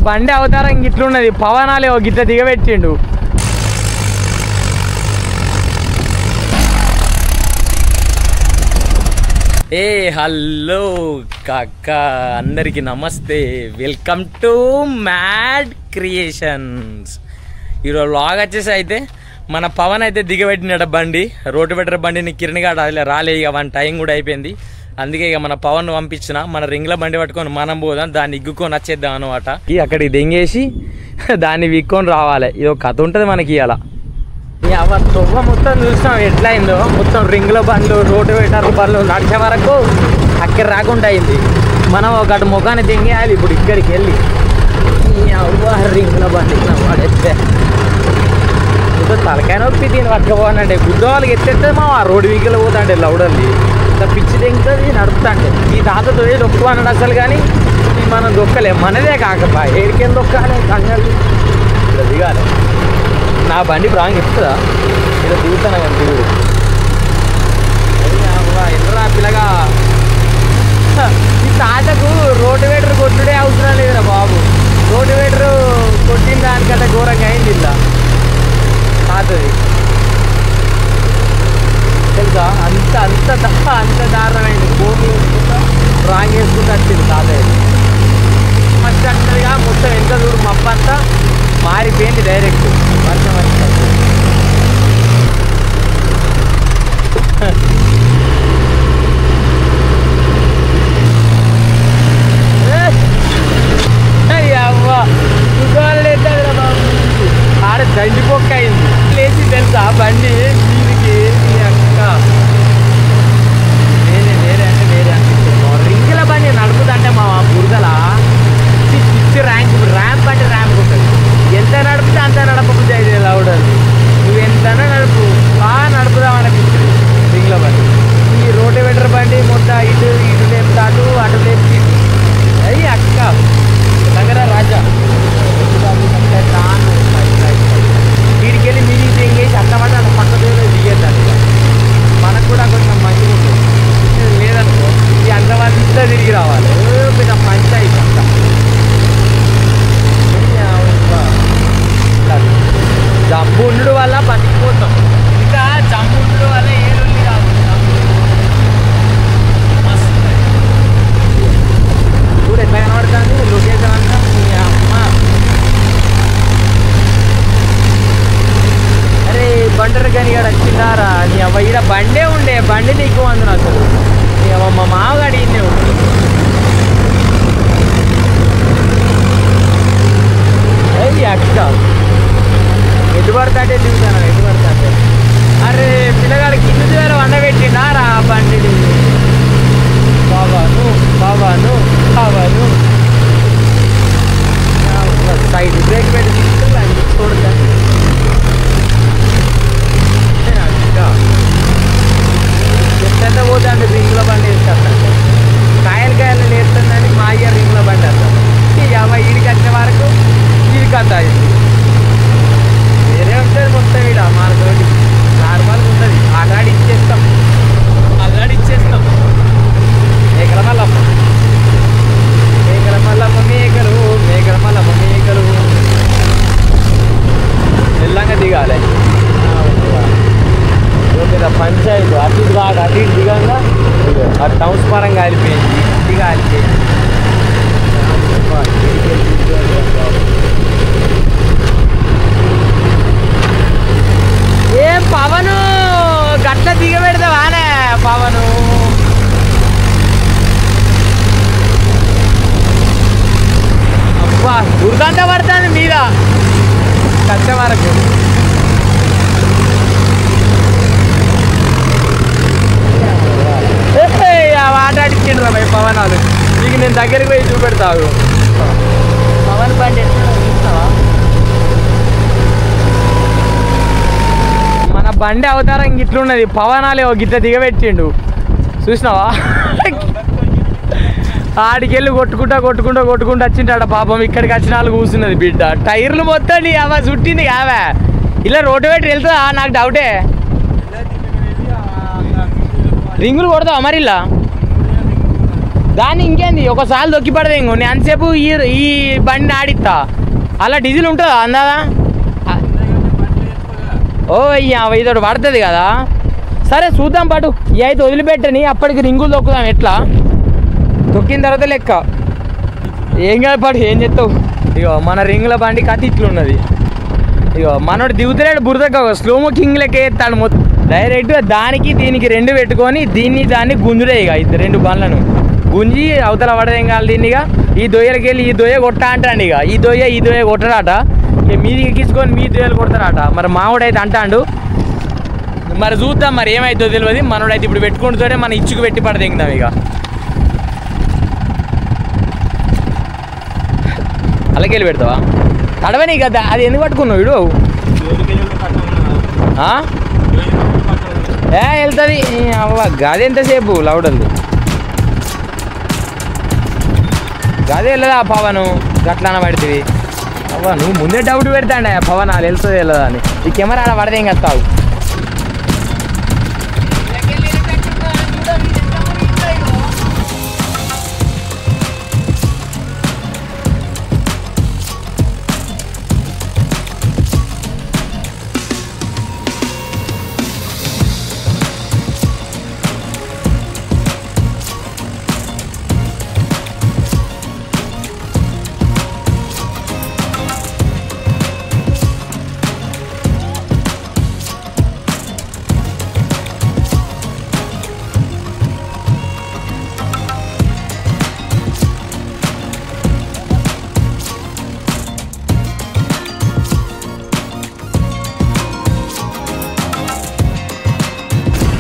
బండి అవతారం గిట్లున్నది. పవనాలే ఓ గిట్ల దిగబెట్టిండు. ఏ హలో కాక, అందరికీ నమస్తే. Welcome to mad creations. ఈరోజు వ్లాగ్ వచ్చేసి అయితే మన పవన్ అయితే దిగబెట్టినట బండి, రోడ్డు బెటర్ బండిని. కిరణ్ గాడు అలా రాలే, ఇక వన్ టైం కూడా అయిపోయింది. అందుకే ఇక మన పవన్ పంపించిన, మన రింగ్ల బండి పట్టుకొని మనం పోదాం, దాన్ని ఇగ్గుకొని వచ్చేద్దాం అనమాట. అక్కడికి దెంగేసి దాన్ని విక్కొని రావాలి. ఇది ఒక కథ ఉంటుంది మనకి. ఇలా తొవ్వ మొత్తం చూస్తాం ఎట్లా అయిందో. మొత్తం రింగ్ల బండ్లు, రోడ్డు బెటర్ బండ్లు నడిచే వరకు అక్కడ రాకుండా అయింది. మనం ఒకటి ముఖాన్ని దెంగేయాలి ఇప్పుడు ఇక్కడికి వెళ్ళి. రింగ్ల బండి పడేస్తే తలకాయ నొప్పి దీన్ని పట్టుకపోనండి. గుద్దవాళ్ళకి ఎత్తేస్తే మా ఆ రోడ్డు వీకిలో పోతాండే లౌడల్ని ఇంత పిచ్చి దెంగుతుంది నడుపుతాంటే. ఈ తాతతో దొక్కు అన్నాడు అసలు, కానీ మనం దొక్కలే. మనదే కాకపా ఏడికేం దొక్కాలి, కంగారు ఇక్కడ దిగాలి. నా బండి ప్రాంగ్ ఇస్తుందా ఇలా దిగుతాను కానీ దిగుడు ఎన్నరా పిల్లగా. ఈ తాతకు రోడ్డు వేటర్ కొట్టుడే అవసరం లేదురా బాబు. రోడ్డు వేటర్ కొట్టిన దానికంటే ఘోరంగా అయింది ఇలా తాతది, తెలుసా. అంత దారుణమైంది. ఫోన్ వేసుకుంటా రాంగ్ వేసుకుంటూ వచ్చింది తాతయ్య. ఫస్ట్ అంటదిగా మొత్తం ఎంత చూడు మప్పంతా మారిపోయింది డైరెక్ట్ వర్షం వచ్చినప్పుడు. ఆడ దండిపోక్క అయింది. లేచి తెలుసా బండి దీనికి అక్క వేరే అనిపిస్తుంది. రింగుల బండి నడుపుతుంటే మా బురదల పిచ్చి ర్యాంప్ అంటే ర్యాంప్ ఉంటుంది. ఎంత నడిపితే అంత నడపబుద్ధి అయితే లౌడర్. నువ్వు ఎంతనా నడుపు, బాగా నడుపుదామనిపిస్తుంది రింగ్ల బండి. ఈ రోడ్డు బెటర్ బండి మొత్తం ఇటు లేపుతా అటు లేపు ఇటు. అయ్యి అక్క దగ్గర రాజా వీడికి వెళ్ళి మీదికి దిగేసి అన్నమాట అన్న పక్క దిగేద్దాను. మనకు కూడా కొంచెం మంచిగా ఉంటుంది. లేదనుకో ఈ అంతమంతా తిరిగి రావాలి. పెద్ద పంచాయతీ అంతా. జంపు ఉండడం వల్ల బతికిపోతాం. ఇంకా జంపు ఉండడం వల్ల ఏడుంది కాదు. మస్తు చూడు ఎట్లా కనబడుతుంది లొకేషన్ అంతా. అమ్మ అరే బండరు కానీ ఇక్కడ వచ్చిందారా నీ అవ్వ. ఈడ బండే ఉండే, బండి నీకు అందును అసలు. నీ అవ్వ మా మామగాడి ఇన్నే ఉండు. అయ్యి అక్క ఎటు పడతాంటే దిగుతాను, ఎటు పడతాంటే. అరే పిల్లగాడికి ఇల్లు ద్వారా వండబెట్టిండారా బండిని. బాబాను సైడ్ బ్రేక్ పెట్టి తీసుకెళ్ళి చూడతాను. ఎంత పోతాండి రింగ్ల బండి వేసుకొస్తాంటే. కాయలు లేస్తుందని మా అయ్య రింగ్ల బండి వస్తాను. ఈడికి వచ్చే వరకు ఇది కథ అయింది. వేరే ఉంటుంది మొత్తం ఈడ మార్గోటి నార్మల్గా ఉంటుంది. ఆల్రెడీ ఇచ్చేస్తాం మేకల మల్లమ్మ మేకలు మెల్లంగా దిగాలి. పెద్ద పంచాయతీ అటు ఇటు దిగంగా ఆ టౌన్స్ పరంగా కాలిపోయింది, ఇంటిగా కాలిపోయింది. ఏం పవను గట్ల దిగబెడతావానే పవను. అబ్బా దుర్గంధ పడుతుంది మీద కచ్చ వరకు. ఆటాడిచ్చిండ్రు రా భయ్ పవన్ వాళ్ళు. నీకు నేను దగ్గరికి పోయి చూపెడతావు పవన్ బండి ఎట్లా చూస్తావా. మన బండి అవతారం గిట్లున్నది. పవనాలే ఓ గిట్ల దిగబెట్టిండు చూసినావా. ఆడికెళ్ళి కొట్టుకుంటా వచ్చింటాడ పాపం. ఇక్కడికి వచ్చిన వాళ్ళు కూర్చున్నది బిడ్డ. టైర్లు మొత్తం నీ అవ చుట్టింది కావా. ఇలా రోడ్డు పెట్టి వెళ్తుందా నాకు డౌటే. రింగులు కొడతావా మరి ఇలా దాన్ని ఇంకేంది ఒకసారి దొక్కి పడదే ఇంకో నేను అంతసేపు ఈ బండి ఆడిస్తా అలా డీజిల్ ఉంటుందా అందాదా ఓ అయ్యా ఇదోటి పడుతుంది కదా సరే చూద్దాం పాటు ఈ అయితే వదిలిపెట్టని అప్పటికి రింగులు తొక్కుదాం ఎట్లా తొక్కిన తర్వాత లెక్క ఏం కాదు పాటు ఏం చెప్తావు ఇగో మన రింగుల బండి కథ ఇట్లున్నది ఇగో మనోడు దిగుతున్నాడు బురదగా స్లోమో కింగ్ లెక్క ఎత్తాడు మొత్తం డైరెక్ట్గా దానికి దీనికి రెండు పెట్టుకొని దాన్ని గుంజుడే ఇక ఇది రెండు బండ్లను గుంజి అవతల పడదేం కాదు దీన్నిగా ఈ దొయ్యలకి వెళ్ళి ఈ దొయ్య కొట్ట అంటాడు ఇక ఈ దొయ్య కొట్టరాట ఇక మీది ఎక్కించుకొని మీ దొయ్యలు కొడతారట మరి మావుడైతే అంటాడు మరి చూద్దాం మరి ఏమైతుందో తెలియదు మనోడైతే ఇప్పుడు పెట్టుకుంటూనే మన ఇచ్చుకు పెట్టి పడదేందాం ఇక అలాగెళ్ళి పెడతావా తడవని కదా అది ఎందుకు పట్టుకున్నావు వీడు వెళ్తుంది అవ్వ గది ఎంతసేపు లౌడల్ది గది వెళ్ళదా పవను గట్లన పడుతుంది అవ్వ నువ్వు ముందే డౌట్ పెడతాండే పవన్ అది వెళ్తుంది వెళ్ళదా అని ఈ కెమెరా ఆడ పడదేం కస్తావు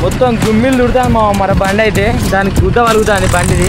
మొత్తం గుమ్మిలు దుడతాను మా మన బండి అయితే దానికి చూద్దాం అలుగుతుంది బండిది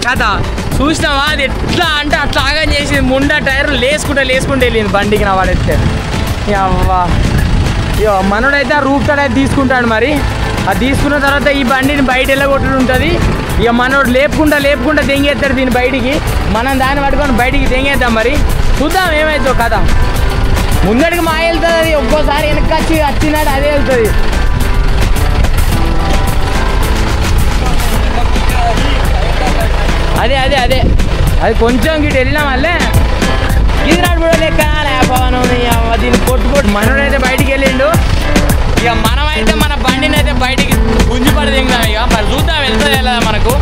కదా చూసినావా అది ఎట్లా అంటే అట్లా ఆగం చేసి ముండా టైర్ లేసుకుంటే వెళ్ళింది బండికి నా వాడైతే అవ్వా ఇక మనోడైతే ఆ రూప్ టాడ్ అయితే తీసుకుంటాడు మరి అది తీసుకున్న తర్వాత ఈ బండిని బయట వెళ్ళగొట్టడం ఉంటుంది ఇక మనోడు లేపుకుంటా దెంగేస్తాడు దీన్ని బయటికి మనం దాన్ని పట్టుకొని బయటికి దెంగేద్దాం మరి చూద్దాం ఏమవుతుందో కదా ముందడికి మా వెళ్తుంది అది ఒక్కోసారి వెనక్కి వచ్చినాడు అదే వెళ్తుంది అదే అది కొంచెం గిట్ వెళ్ళినా మళ్ళీ ఇది నాడు కూడా లెక్క పవను దీన్ని కొట్టు మనోడైతే బయటికి వెళ్ళిండు ఇక మనమైతే మన బండిని అయితే బయటికి గుంజిపడదు ఇంకా ఇక మరి చూద్దాం వెళ్తుంది వెళ్ళదా మనకు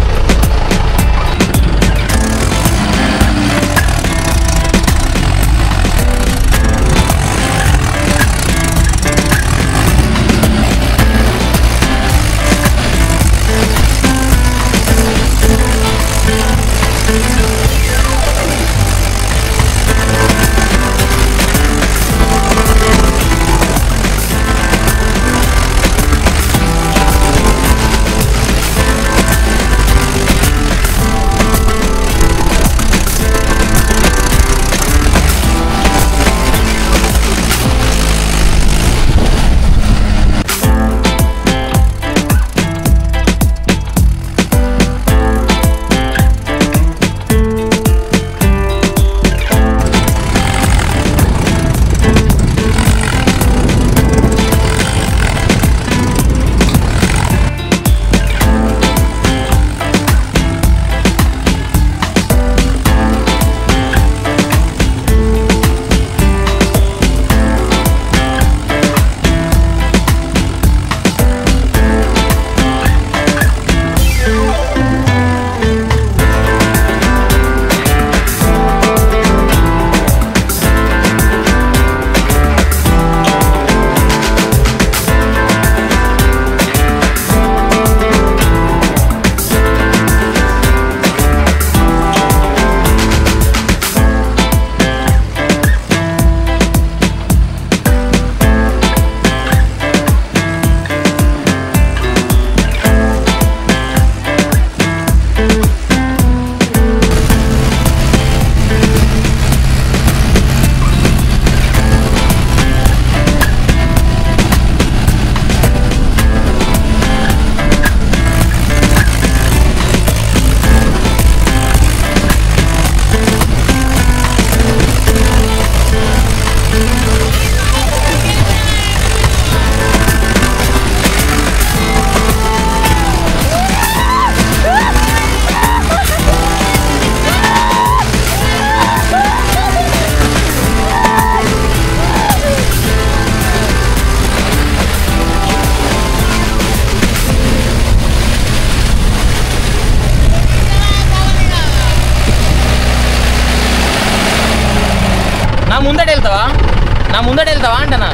నా ముందట వెళ్తావా అంటనా?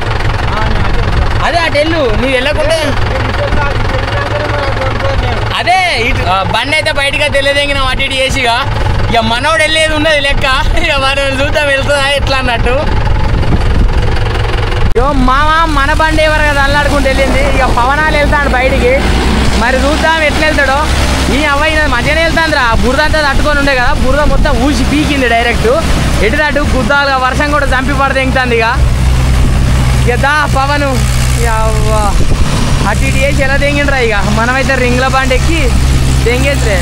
అదే అటు వెళ్ళు, నీవు వెళ్ళకుంటే అదే ఇటు బండి అయితే బయటగా తెలియదేంగిన అటు ఇటు చేసిగా ఇక మనోడు వెళ్ళేది ఉన్నది లెక్క. ఇక మనం చూద్దాం వెళ్తుందా ఎట్లా అన్నట్టు. మామ మన బండి ఎవరు కదా అల్లాడుకుంటూ వెళ్ళింది. ఇక పవనాలు వెళ్తాడు బయటికి, మరి చూద్దాం ఎట్లా వెళ్తాడో. ఈ అవ్వయి మంచిగానే వెళ్తాందిరా. బురద అంతా తట్టుకొని ఉండే కదా, బురద మొత్తం ఊసి పీకింది డైరెక్ట్ ఎటుదటు గుద్దాలుగా. వర్షం కూడా చంపి పడితే ఎంగుతుంది ఇక దా పవను. అటు ఇటు వేసి ఎలా తెంగిండ్రా. ఇక మనమైతే రింగ్ల బండి ఎక్కి తెంగేస్తే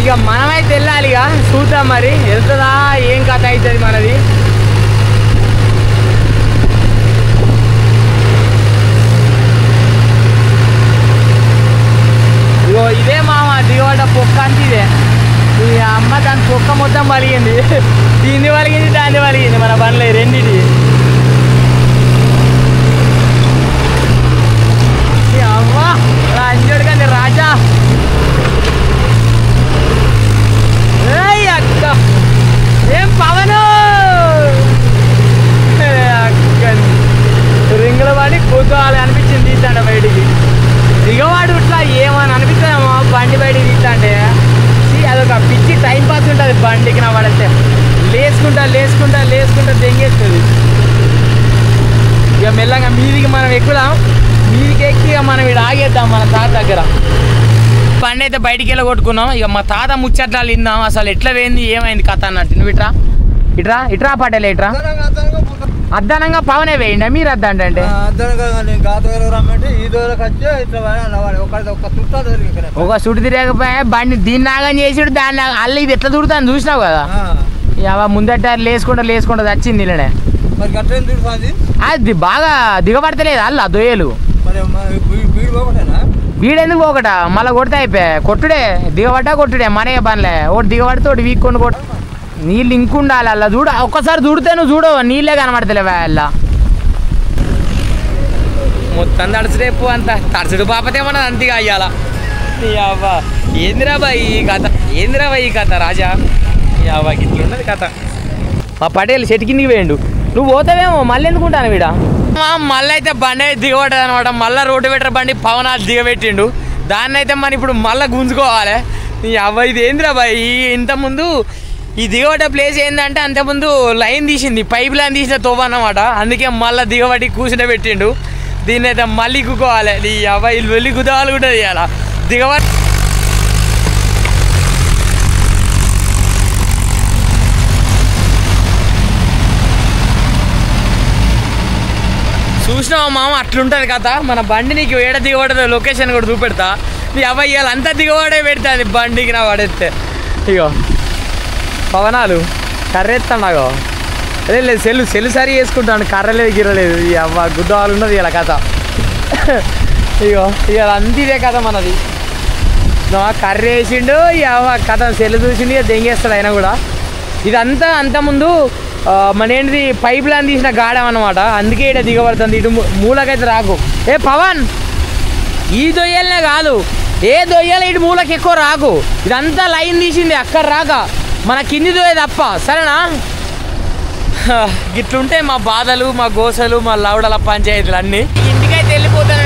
ఇక మనమైతే వెళ్ళాలి. ఇక చూద్దాం మరి వెళ్తుందా ఏం కథ అవుతుంది మనది. ఇగో ఇదే మామ దిగబడ్డ పొక్క అంటే ఇదే. ఈ అమ్మ దాని పొక్క మొత్తం పలిగింది, దీన్ని పలిగింది దాన్ని పలిగింది మన బండ్లు రెండింటి. అవ్వ అంజోడు కానీ రాజా అక్క ఏం పవను రింగుల పడి కూర్చోవాలి అనిపించింది తీస్తాంట బయటికి. దిగవాడు ఇట్లా ఏమని అనిపిస్తుందేమో బండి బయటికి తీస్తాంటే. అదొక పిచ్చి టైం పాస్ ఉంటుంది బండికి. నా పడితే లేసుకుంటా లేసుకుంటా లేసుకుంటా తెంగేస్తుంది. ఇక మెల్లగా మీదికి మనం ఎక్కుదాం. మీదికి ఎక్కి మనం ఇక్కడ ఆగేద్దాం మన తాత దగ్గర. బండి అయితే బయటికి వెళ్ళి కొట్టుకున్నాం. ఇక మా తాత ముచ్చట్లాలు విందాం అసలు ఎట్లా పోయింది ఏమైంది కథ అన్నట్టు. నువ్వు ఇట్రా ఇట్రా ఇట్రా పటేలే ఇట్రా. అద్దానంగా పవనే వేయండి మీరు అద్దా అంటే ఒక సుడి తిరగకపోయా బండి దీన్ని నాగం చేసాడు దాన్ని అల్ల ఇది ఎట్లా దుడుతాను చూసినావు కదా. ఇక ముందట లేసుకుంటా లేసుకుంటా వచ్చింది ఇలానే. అది బాగా దిగబడతలేదు అల్ల దొయ్యలు. వీడెందుకు పోకట మళ్ళీ కొడితే అయిపోయా కొట్టుడే దిగబడ్డా కొట్టుడే మనయ్య పనిలే. ఒకటి దిగబడితే ఒకటి వీక్కొని కొట్టు. నీళ్ళు ఇంకుండాలి అలా చూడ. ఒక్కసారి చూడితే నువ్వు చూడవు నీళ్ళే కనబడతలేవా అలా. మొత్తం తడుచుడేపు అంత తడుచుడు పాపతేమన్నది అంతగా అయ్యాల. అవ్వా ఏందిరా బాయ్ ఈ కథ, ఏందిరా బాయ్ ఈ కథ రాజా. అవ్వా ఇట్లున్నది కథ. మా పటేల్ చెట్టు కిందికి వేయండు. నువ్వు పోతావేమో మళ్ళీ ఎందుకుంటాను వీడ. మళ్ళీ అయితే బండి అయితే దిగబడ్డది అనమాట. మళ్ళీ రోడ్డు పెట్టరు బండి పవనాలు దిగబెట్టిండు. దాన్ని అయితే మనం ఇప్పుడు మళ్ళీ గుంజుకోవాలి. అవ్వ ఇది ఏందిరా బాయ్. ఇంతకుముందు ఈ దిగబడ్డ ప్లేస్ ఏంటంటే అంతకుముందు లైన్ తీసింది, పైప్ లైన్ తీసిన తోవ అన్నమాట. అందుకే మళ్ళీ దిగబడి కూర్చుని పెట్టిండు. దీన్ని అయితే మళ్ళీ కుక్కోవాలి. ఈ అవ్వ వీళ్ళు వెళ్ళి కుదవాలి కూడా తీయాలా దిగబడి. చూసినావా మామ అట్లుంటుంది కదా మన బండి. నీకు ఏడ దిగబడదో లొకేషన్ కూడా చూపెడతా. నీ అవ్వ ఇవాళ అంతా దిగబడే పెడతాది బండికి నా పడేస్తే. ఇగో పవనాలు కర్రెత్తాడు. అదే లేదు సెల్లు సరి చేసుకుంటాను. కర్రలేదు గిర్రలేదు. ఈ అవ్వ గుద్దవాళ్ళు ఉన్నది ఇలా కథ. ఇగో ఇవాళ అంత ఇదే కథ మనది. కర్ర వేసిండు ఈ అవ్వ కథ సెల్లు చూసిండు ఇక దెంగేస్తాడు అయినా కూడా. ఇదంతా అంతకుముందు మన ఏంటిది పైప్ లైన్ తీసిన గాడం అన్నమాట. అందుకే ఇక్కడ దిగబడుతుంది. ఇటు మూలకైతే రాకు. ఏ పవన్ ఈ దొయ్యలనే కాదు ఏ దొయ్యాలి ఇటు మూలకి ఎక్కువ రాకు. ఇదంతా లైన్ తీసింది అక్కడ రాక మన కింది దొయ్య తప్ప సరేనా. ఇట్లుంటే మా బాధలు మా గోసలు మా లౌడల పంచాయతీలు అన్నీ. ఇంటికైతే వెళ్ళిపోతాను